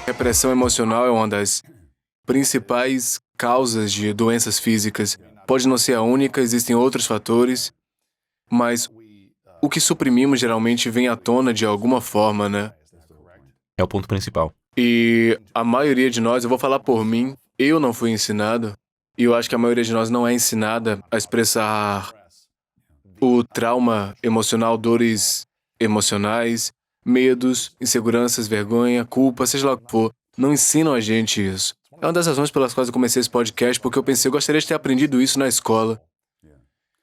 Repressão emocional é uma das principais causas de doenças físicas. Pode não ser a única, existem outros fatores, mas o que suprimimos geralmente vem à tona de alguma forma, né? É o ponto principal. E a maioria de nós, eu vou falar por mim, eu não fui ensinado, e eu acho que a maioria de nós não é ensinada a expressar o trauma emocional, dores emocionais, medos, inseguranças, vergonha, culpa, seja lá o que for. Não ensinam a gente isso. É uma das razões pelas quais eu comecei esse podcast, porque eu pensei, eu gostaria de ter aprendido isso na escola.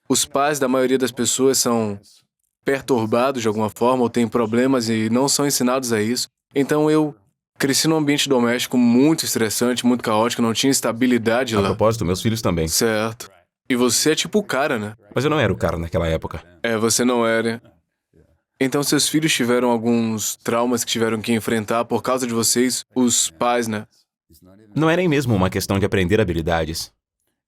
Os pais da maioria das pessoas são perturbados de alguma forma ou têm problemas e não são ensinados a isso. Então eu cresci num ambiente doméstico muito estressante, muito caótico, não tinha estabilidade A lá. propósito, meus filhos também. Certo. E você é tipo o cara, né? Mas eu não era o cara naquela época. Você não era. Então seus filhos tiveram alguns traumas que tiveram que enfrentar por causa de vocês, os pais, né? Não é nem mesmo uma questão de aprender habilidades.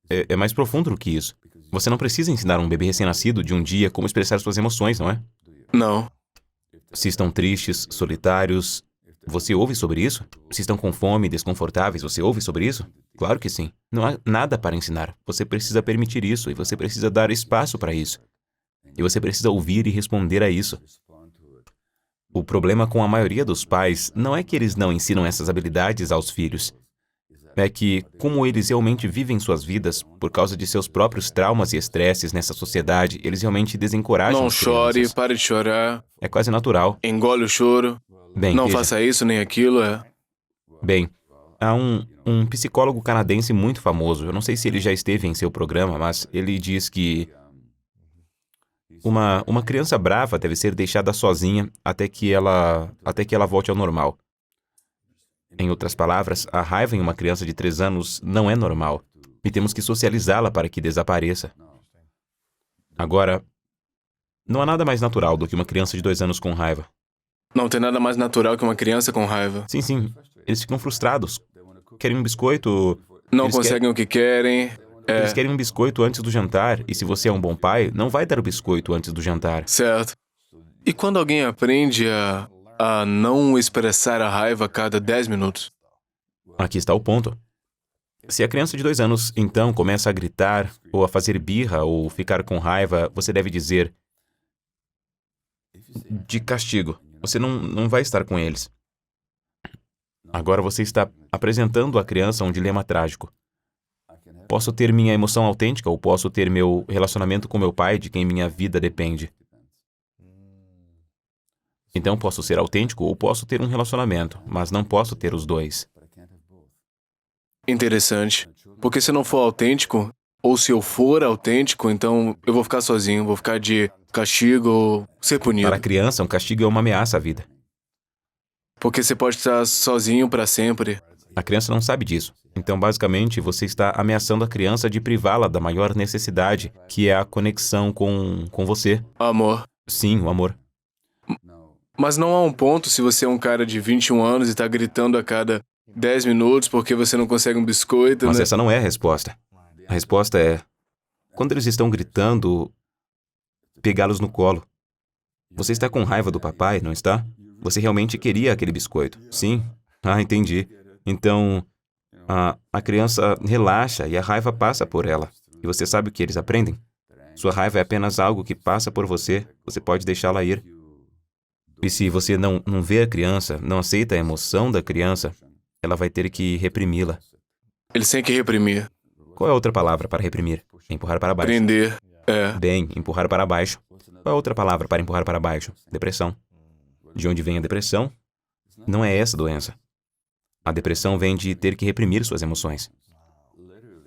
É mais profundo do que isso. Você não precisa ensinar um bebê recém-nascido de um dia como expressar suas emoções, não é? Não. Se estão tristes, solitários, você ouve sobre isso? Se estão com fome, desconfortáveis, você ouve sobre isso? Claro que sim. Não há nada para ensinar. Você precisa permitir isso e você precisa dar espaço para isso. E você precisa ouvir e responder a isso. O problema com a maioria dos pais não é que eles não ensinam essas habilidades aos filhos. É que, como eles realmente vivem suas vidas por causa de seus próprios traumas e estresses nessa sociedade, eles realmente desencorajam Não as chore, crianças. pare de chorar, É quase natural. engole o choro, Bem, não veja. faça isso nem aquilo, Bem, há um psicólogo canadense muito famoso. Eu não sei se ele já esteve em seu programa, mas ele diz que uma criança brava deve ser deixada sozinha até que ela volte ao normal. Em outras palavras, a raiva em uma criança de 3 anos não é normal. E temos que socializá-la para que desapareça. Agora, não há nada mais natural do que uma criança de 2 anos com raiva. Não tem nada mais natural que uma criança com raiva. Sim, sim. Eles ficam frustrados. Querem um biscoito. Não Eles conseguem o que querem. Eles querem um biscoito antes do jantar. E se você é um bom pai, não vai dar o biscoito antes do jantar. Certo. E quando alguém aprende a não expressar a raiva a cada 10 minutos? Aqui está o ponto. Se a criança de 2 anos, então, começa a gritar, ou a fazer birra, ou ficar com raiva, você deve dizer de castigo. Você não vai estar com eles. Agora você está apresentando à criança um dilema trágico. Posso ter minha emoção autêntica ou posso ter meu relacionamento com meu pai, de quem minha vida depende. Então posso ser autêntico ou posso ter um relacionamento, mas não posso ter os dois. Interessante. Porque se eu não for autêntico, ou se eu for autêntico, então eu vou ficar sozinho, vou ficar de castigo ou ser Para punido. a criança, um castigo é uma ameaça à vida. Porque você pode estar sozinho para sempre. A criança não sabe disso. Então, basicamente, você está ameaçando a criança de privá-la da maior necessidade, que é a conexão com você. Amor. Sim, o amor. Mas não há um ponto se você é um cara de 21 anos e tá gritando a cada 10 minutos porque você não consegue um biscoito, Mas né? essa não é a resposta. A resposta é: quando eles estão gritando, pegá-los no colo. Você está com raiva do papai, não está? Você realmente queria aquele biscoito. Sim. Ah, entendi. Então, a criança relaxa e a raiva passa por ela. E você sabe o que eles aprendem? Sua raiva é apenas algo que passa por você. Você pode deixá-la ir. E se você não vê a criança, não aceita a emoção da criança, ela vai ter que reprimi-la. Eles têm que reprimir. Qual é a outra palavra para reprimir? Empurrar para baixo. Prender. Bem, empurrar para baixo. Qual é a outra palavra para empurrar para baixo? Depressão. De onde vem a depressão? Não é essa doença. A depressão vem de ter que reprimir suas emoções.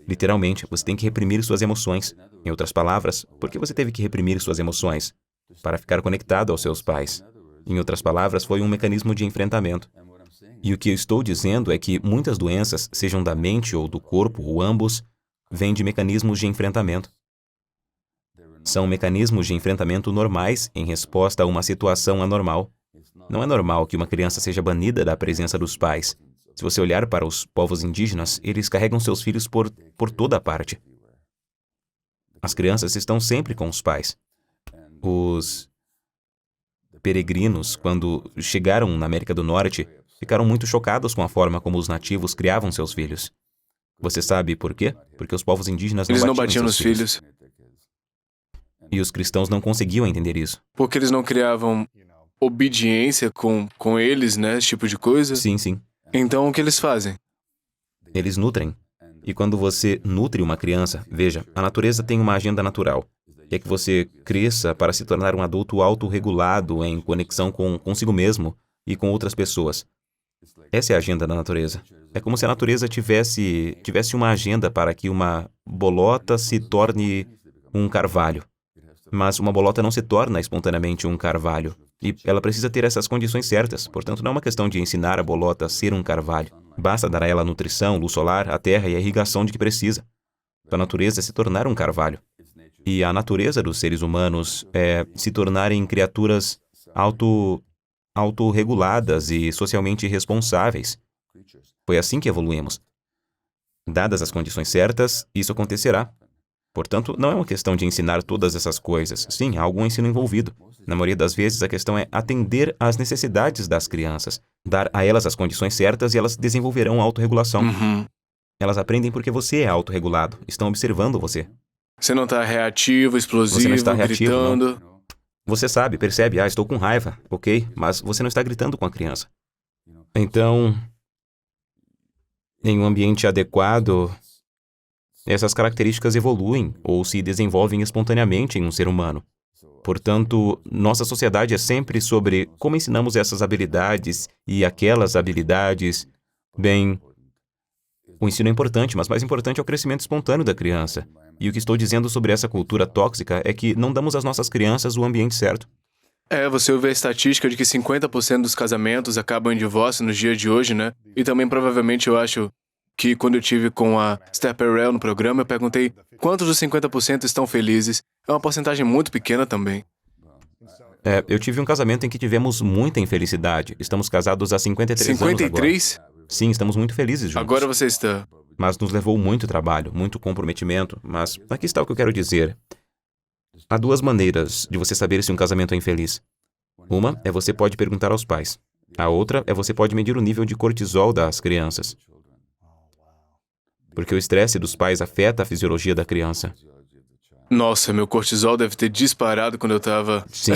Literalmente, você tem que reprimir suas emoções. Em outras palavras, por que você teve que reprimir suas emoções? Para ficar conectado aos seus pais. Em outras palavras, foi um mecanismo de enfrentamento. E o que eu estou dizendo é que muitas doenças, sejam da mente ou do corpo, ou ambos, vêm de mecanismos de enfrentamento. São mecanismos de enfrentamento normais em resposta a uma situação anormal. Não é normal que uma criança seja banida da presença dos pais. Se você olhar para os povos indígenas, eles carregam seus filhos por toda a parte. As crianças estão sempre com os pais. Os peregrinos, quando chegaram na América do Norte, ficaram muito chocados com a forma como os nativos criavam seus filhos. Você sabe por quê? Porque os povos indígenas Eles não não batiam batiam nos nos filhos. E os cristãos não conseguiam entender isso. Porque eles não criavam obediência com eles, né? Esse tipo de coisa. Sim, sim. Então, o que eles fazem? Eles nutrem. E quando você nutre uma criança, veja, a natureza tem uma agenda natural. Que é que você cresça para se tornar um adulto autorregulado em conexão com consigo mesmo e com outras pessoas. Essa é a agenda da natureza. É como se a natureza tivesse uma agenda para que uma bolota se torne um carvalho. Mas uma bolota não se torna espontaneamente um carvalho. E ela precisa ter essas condições certas. Portanto, não é uma questão de ensinar a bolota a ser um carvalho. Basta dar a ela a nutrição, luz solar, a terra e a irrigação de que precisa. Para a natureza se tornar um carvalho. E a natureza dos seres humanos é se tornarem criaturas autorreguladas e socialmente responsáveis. Foi assim que evoluímos. Dadas as condições certas, isso acontecerá. Portanto, não é uma questão de ensinar todas essas coisas. Sim, há algum ensino envolvido. Na maioria das vezes, a questão é atender às necessidades das crianças, dar a elas as condições certas e elas desenvolverão a autorregulação. Elas aprendem porque você é autorregulado, estão observando você. Você não está reativo, explosivo, Você não está reativo, gritando. não. Você sabe, percebe, estou com raiva, ok? Mas você não está gritando com a criança. Então, em um ambiente adequado, essas características evoluem ou se desenvolvem espontaneamente em um ser humano. Portanto, nossa sociedade é sempre sobre como ensinamos essas habilidades e aquelas habilidades. Bem, o ensino é importante, mas mais importante é o crescimento espontâneo da criança. E o que estou dizendo sobre essa cultura tóxica é que não damos às nossas crianças o ambiente certo. Você ouve a estatística de que 50% dos casamentos acabam em divórcio nos dias de hoje, né? E também, provavelmente, eu acho que quando eu tive com a Esther Perel no programa, eu perguntei quantos dos 50% estão felizes. É uma porcentagem muito pequena também. Eu tive um casamento em que tivemos muita infelicidade. Estamos casados há 53 anos agora. 53? Sim, estamos muito felizes juntos. Agora você está. Mas nos levou muito trabalho, muito comprometimento. Mas aqui está o que eu quero dizer. Há duas maneiras de você saber se um casamento é infeliz. Uma é você pode perguntar aos pais. A outra é você pode medir o nível de cortisol das crianças. Porque o estresse dos pais afeta a fisiologia da criança. Nossa, meu cortisol deve ter disparado quando eu estava... Sim.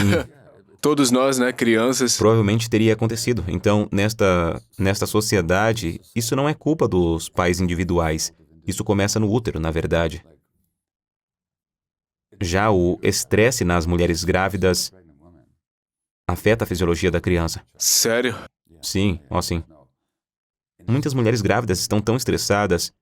Todos nós, né, crianças. Provavelmente teria acontecido. Então, nesta sociedade, isso não é culpa dos pais individuais. Isso começa no útero, na verdade. Já o estresse nas mulheres grávidas afeta a fisiologia da criança. Sério? Sim, sim. Muitas mulheres grávidas estão tão estressadas.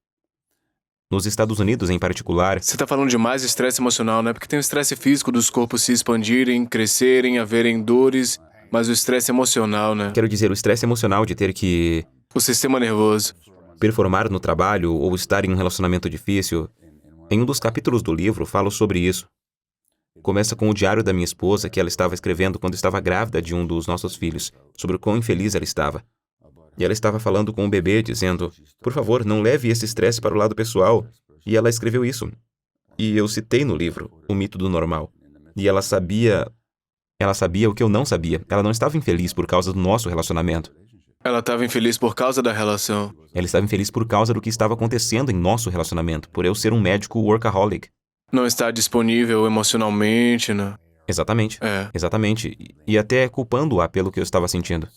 Nos Estados Unidos, em particular... Você está falando de mais estresse emocional, né? Porque tem o estresse físico dos corpos se expandirem, crescerem, haverem dores, mas o estresse emocional, né? Quero dizer, o estresse emocional de ter que... O sistema nervoso. Performar no trabalho ou estar em um relacionamento difícil. Em um dos capítulos do livro, falo sobre isso. Começa com o diário da minha esposa que ela estava escrevendo quando estava grávida de um dos nossos filhos, sobre o quão infeliz ela estava. E ela estava falando com o bebê, dizendo, por favor, não leve esse estresse para o lado pessoal. E ela escreveu isso. E eu citei no livro, O Mito do Normal. E ela sabia o que eu não sabia. Ela não estava infeliz por causa do nosso relacionamento. Ela estava infeliz por causa da relação. Ela estava infeliz por causa do que estava acontecendo em nosso relacionamento, por eu ser um médico workaholic. Não está disponível emocionalmente, né? Exatamente. Exatamente. E até culpando-a pelo que eu estava sentindo.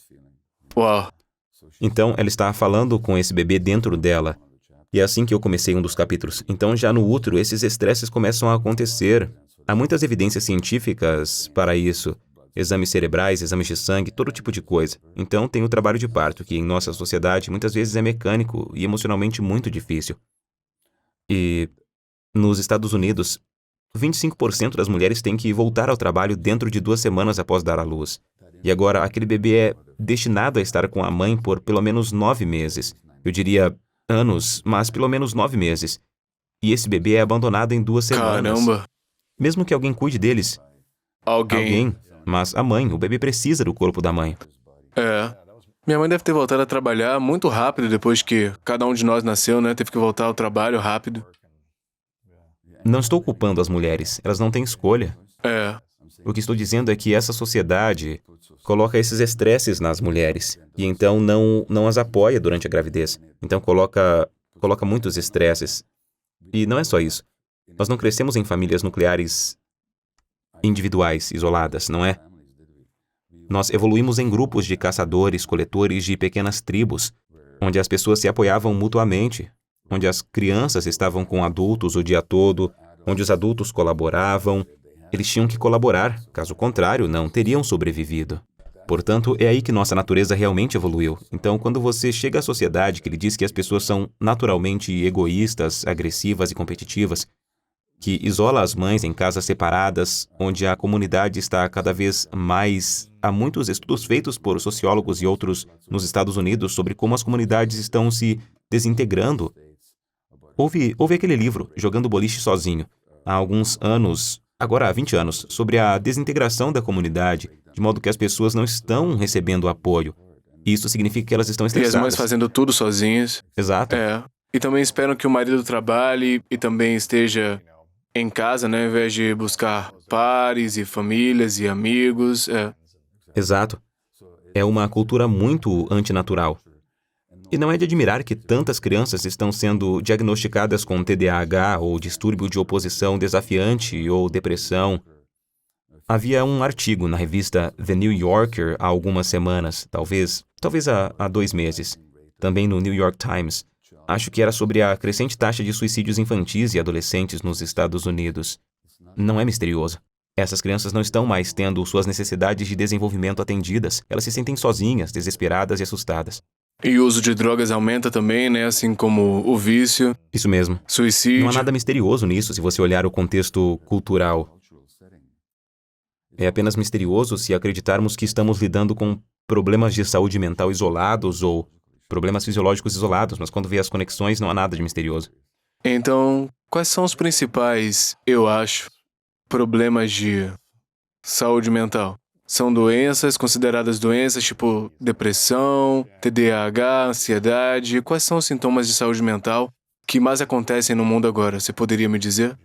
Uau. Então, ela está falando com esse bebê dentro dela. E é assim que eu comecei um dos capítulos. Então, já no útero, esses estresses começam a acontecer. Há muitas evidências científicas para isso. Exames cerebrais, exames de sangue, todo tipo de coisa. Então, tem o trabalho de parto, que em nossa sociedade muitas vezes é mecânico e emocionalmente muito difícil. E nos Estados Unidos, 25% das mulheres têm que voltar ao trabalho dentro de 2 semanas após dar à luz. E agora, aquele bebê é destinado a estar com a mãe por pelo menos 9 meses. Eu diria anos, mas pelo menos 9 meses. E esse bebê é abandonado em 2 semanas. Caramba. Mesmo que alguém cuide deles. Alguém. Mas a mãe, o bebê precisa do corpo da mãe. Minha mãe deve ter voltado a trabalhar muito rápido depois que cada um de nós nasceu, né? Teve que voltar ao trabalho rápido. Não estou culpando as mulheres. Elas não têm escolha. O que estou dizendo é que essa sociedade coloca esses estresses nas mulheres e então não as apoia durante a gravidez. Então coloca muitos estresses. E não é só isso. Nós não crescemos em famílias nucleares individuais, isoladas, não é? Nós evoluímos em grupos de caçadores, coletores de pequenas tribos, onde as pessoas se apoiavam mutuamente, onde as crianças estavam com adultos o dia todo, onde os adultos colaboravam. Eles tinham que colaborar, caso contrário, não teriam sobrevivido. Portanto, é aí que nossa natureza realmente evoluiu. Então, quando você chega à sociedade que lhe diz que as pessoas são naturalmente egoístas, agressivas e competitivas, que isola as mães em casas separadas, onde a comunidade está cada vez mais... Há muitos estudos feitos por sociólogos e outros nos Estados Unidos sobre como as comunidades estão se desintegrando. Houve aquele livro, Jogando Boliche Sozinho, há alguns anos, agora há 20 anos, sobre a desintegração da comunidade, de modo que as pessoas não estão recebendo apoio. Isso significa que elas estão E as estressadas. mães fazendo tudo sozinhas. Exato. E também esperam que o marido trabalhe e também esteja em casa, né, ao invés de buscar pares e famílias e amigos. Exato. É uma cultura muito antinatural. E não é de admirar que tantas crianças estão sendo diagnosticadas com TDAH ou distúrbio de oposição desafiante ou depressão. Havia um artigo na revista The New Yorker há algumas semanas, talvez há 2 meses, também no New York Times. Acho que era sobre a crescente taxa de suicídios infantis e adolescentes nos Estados Unidos. Não é misterioso. Essas crianças não estão mais tendo suas necessidades de desenvolvimento atendidas. Elas se sentem sozinhas, desesperadas e assustadas. E o uso de drogas aumenta também, né, assim como o vício, Isso mesmo. suicídio. Não há nada misterioso nisso se você olhar o contexto cultural. É apenas misterioso se acreditarmos que estamos lidando com problemas de saúde mental isolados ou problemas fisiológicos isolados, mas quando vê as conexões não há nada de misterioso. Então, quais são os principais, eu acho, problemas de saúde mental? São doenças consideradas doenças tipo depressão, TDAH, ansiedade? Quais são os sintomas de saúde mental que mais acontecem no mundo agora? Você poderia me dizer?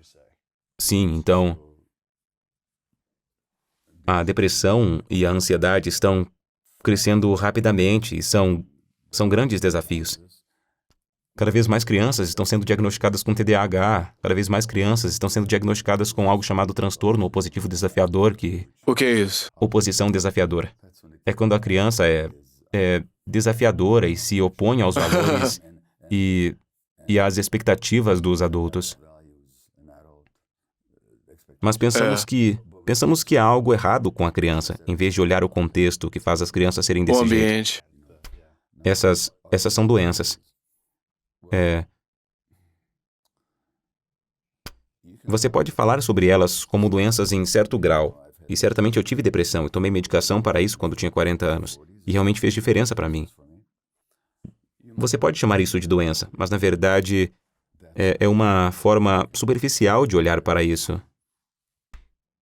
Sim, então, a depressão e a ansiedade estão crescendo rapidamente e são grandes desafios. Cada vez mais crianças estão sendo diagnosticadas com TDAH, cada vez mais crianças estão sendo diagnosticadas com algo chamado transtorno opositivo desafiador, O que é isso? oposição desafiadora. É quando a criança é desafiadora e se opõe aos valores e às expectativas dos adultos. Mas pensamos que há algo errado com a criança, em vez de olhar o contexto que faz as crianças serem O desse jeito. ambiente. Essas são doenças. Você pode falar sobre elas como doenças em certo grau. E certamente eu tive depressão e tomei medicação para isso quando tinha 40 anos. E realmente fez diferença para mim. Você pode chamar isso de doença, mas na verdade é uma forma superficial de olhar para isso.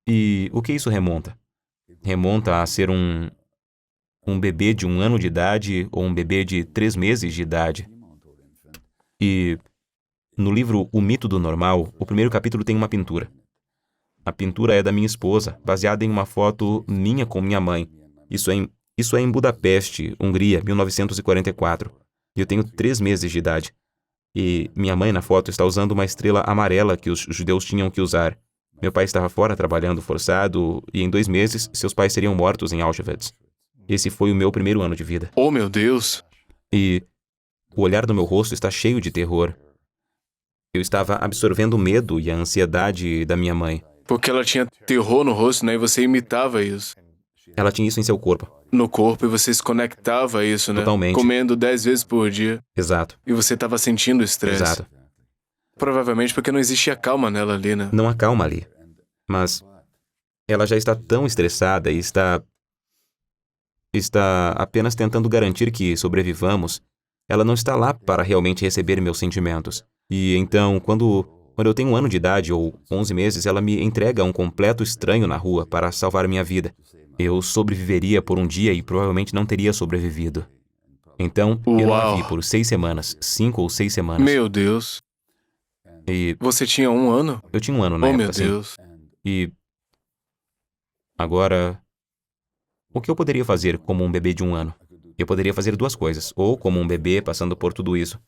E o que isso remonta? Remonta a ser um bebê de 1 ano de idade ou um bebê de 3 meses de idade. E no livro O Mito do Normal, o primeiro capítulo tem uma pintura. A pintura é da minha esposa, baseada em uma foto minha com minha mãe. Isso é em Budapeste, Hungria, 1944. E eu tenho 3 meses de idade. E minha mãe na foto está usando uma estrela amarela que os judeus tinham que usar. Meu pai estava fora trabalhando forçado e em 2 meses seus pais seriam mortos em Auschwitz. Esse foi o meu primeiro ano de vida. Oh, meu Deus! E o olhar do meu rosto está cheio de terror. Eu estava absorvendo o medo e a ansiedade da minha mãe. Porque ela tinha terror no rosto, né? E você imitava isso Ela tinha isso em seu corpo. no corpo e você se conectava a isso, né? Totalmente. Comendo 10 vezes por dia. Exato. E você estava sentindo estresse. Exato. Provavelmente porque não existia calma nela ali, né? Não há calma ali. Mas ela já está tão estressada e está apenas tentando garantir que sobrevivamos. Ela não está lá para realmente receber meus sentimentos. E então, quando eu tenho 1 ano de idade ou 11 meses, ela me entrega a um completo estranho na rua para salvar minha vida. Eu sobreviveria por um dia e provavelmente não teria sobrevivido. Então, eu não a Uau. vi por 6 semanas, 5 ou 6 semanas. Meu Deus. E Você tinha 1 ano? eu tinha 1 ano na Oh, época, meu sim. Deus. E Agora, o que eu poderia fazer como um bebê de 1 ano? Eu poderia fazer 2 coisas, ou como um bebê passando por tudo isso.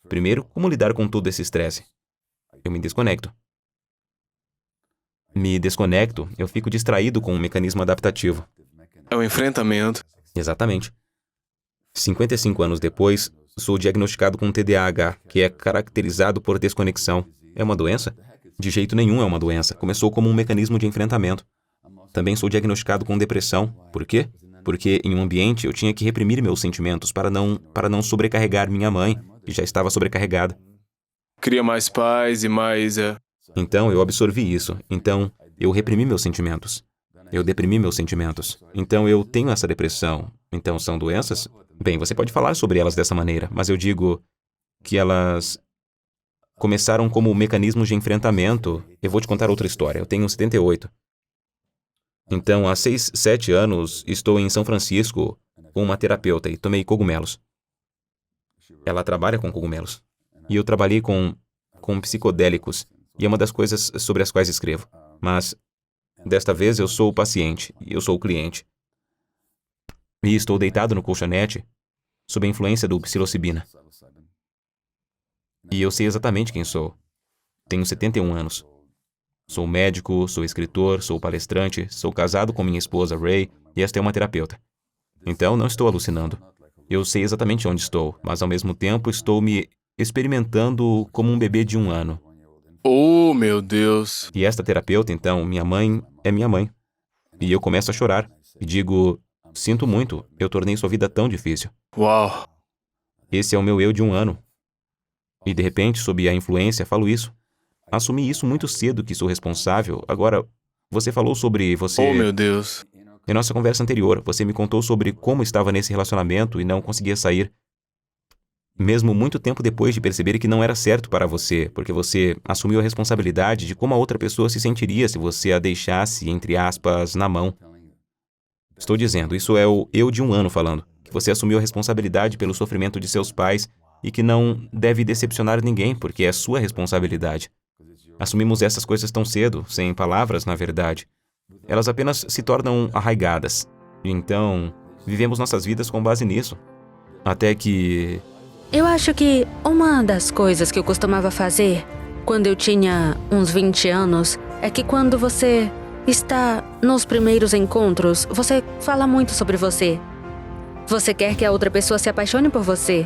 Primeiro, como lidar com todo esse estresse? Eu me desconecto. Eu fico distraído com um mecanismo adaptativo. É o enfrentamento. Exatamente. 55 anos depois, sou diagnosticado com TDAH, que é caracterizado por desconexão. É uma doença? De jeito nenhum é uma doença. Começou como um mecanismo de enfrentamento. Também sou diagnosticado com depressão. Por quê? Porque em um ambiente eu tinha que reprimir meus sentimentos para não sobrecarregar minha mãe, que já estava sobrecarregada. Cria mais paz e mais... Então eu absorvi isso. Então eu reprimi meus sentimentos. Eu deprimi meus sentimentos. Então eu tenho essa depressão. Então são doenças? Bem, você pode falar sobre elas dessa maneira, mas eu digo que elas começaram como mecanismos de enfrentamento. Eu vou te contar outra história. Eu tenho 78. Então, há 6, 7 anos, estou em São Francisco com uma terapeuta e tomei cogumelos. Ela trabalha com cogumelos. E eu trabalhei com psicodélicos. E é uma das coisas sobre as quais escrevo. Mas, desta vez, eu sou o paciente e eu sou o cliente. E estou deitado no colchonete sob a influência do psilocibina. E eu sei exatamente quem sou. Tenho 71 anos. Sou médico, sou escritor, sou palestrante, sou casado com minha esposa Ray e esta é uma terapeuta. Então, não estou alucinando. Eu sei exatamente onde estou, mas ao mesmo tempo estou me experimentando como um bebê de 1 ano. Oh, meu Deus. E esta terapeuta, então, minha mãe, é minha mãe. E eu começo a chorar e digo, sinto muito, eu tornei sua vida tão difícil. Uau. Esse é o meu eu de 1 ano. E de repente, sob a influência, falo isso. Assumi isso muito cedo que sou responsável. Agora, você falou sobre você... Oh, meu Deus. Em nossa conversa anterior, você me contou sobre como estava nesse relacionamento e não conseguia sair. Mesmo muito tempo depois de perceber que não era certo para você, porque você assumiu a responsabilidade de como a outra pessoa se sentiria se você a deixasse, entre aspas, na mão. Estou dizendo, isso é o eu de 1 ano falando, que você assumiu a responsabilidade pelo sofrimento de seus pais e que não deve decepcionar ninguém, porque é sua responsabilidade. Assumimos essas coisas tão cedo, sem palavras, na verdade. Elas apenas se tornam arraigadas. E então, vivemos nossas vidas com base nisso. Até que... Eu acho que uma das coisas que eu costumava fazer quando eu tinha uns 20 anos é que quando você está nos primeiros encontros, você fala muito sobre você. Você quer que a outra pessoa se apaixone por você.